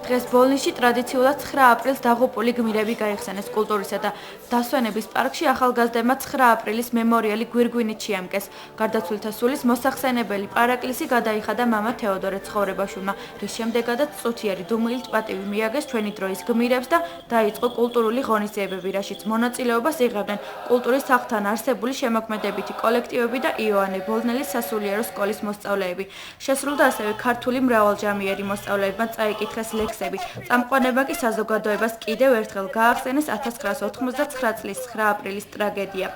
დღეს ბოლნისში ტრადიციულად 9 აპრილს დაღუპული გმირები გაიხსენეს კულტურისა და დასვენების პარკში ახალგაზრდებმა 9 აპრილის მემორიალი გვირგვინით შეამკეს. გარდაცვლილთა სულის მოსახსენებელი პარაკლისი გადაიხადა მამა თეოდორე ცხოვრებაშვილმა, რის შემდეგაც წუთიერი დუმილით პატივი მიაგეს ჩვენი დროის გმირებს და დაიწყო კულტურული ღონისძიებები, რაშიც მონაწილეობას იღებდნენ კულტურის სახლთან არსებული შემოქმედებითი კოლექტივები და იოანე ბოლნელის სასულიერო სკოლის მოსწავლეები. შესრულდა ასევე ქართული მრავალჟამიერი მოსწავლეებმა წაიკითხეს ლექსები. წამყვანებმა კი საზოგადოებას კიდევ ერთხელ გაახსენეს 1989 წლის 9 აპრილის ტრაგედია.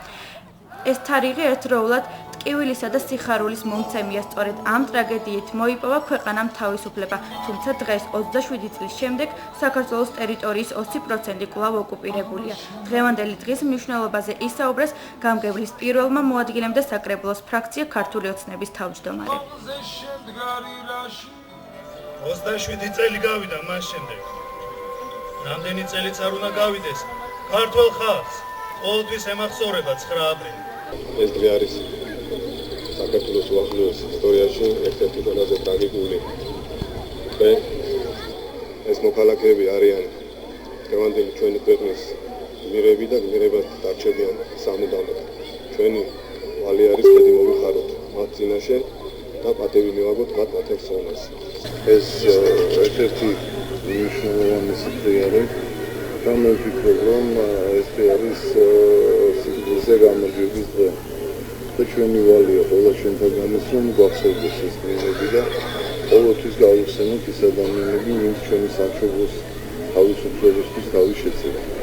ეს თარიღი ერთდროულად ტკივილისა და სიხარულის მომცემია. სწორედ ამ ტრაგედიით მოიპოვა ქვეყანამ თავისუფლება, თუმცა დღეს 27 წლის შემდეგ საქართველოს ტერიტორიის 20% კვლავ ოკუპირებულია. დღევანდელი დღის მნიშვნელობაზე ისაუბრეს გამგებლის პირველმა მოადგილემ და საკრებულოს ფრაქცია ქართული ოცნების თავმჯდომარე. 27 წელი გავიდა მას შემდეგ. რამდენი წელიც არ უნდა გავიდეს ქართულ ხალხს ყოველთვის ემახსოვრება 9 აპრილი. ეს დღე არის საქართველოს უახლოეს ისტორიაში ერთ-ერთი ყველაზე ტრაგიკული დღე. ეს მოქალაქეები არიან დღევანდელი ჩვენი ქვეყნის გმირები და გმირებად დარჩებიან სამუდამოდ. ჩვენი ვალი არის ხედი მოვიხაროთ მათ წინაშე და პატივი მივაგოთ მათ ათექსოვნას. ეს ერთ-ერთი მნიშვნელოვანი დღე არის და მე ვფიქრობ, რომ ეს დღე არის სიკვდილზე გამარჯვების დღე. და ჩვენი ვალია ყველა ჩვენთაგანის, რომ გვახსოვდეს ეს დღეები და ყოველთვის გავიხსენოთ ის ადამიანები, ვინც ჩვენი სამშობლოს თავისუფლებისთვის თავის შეცევა.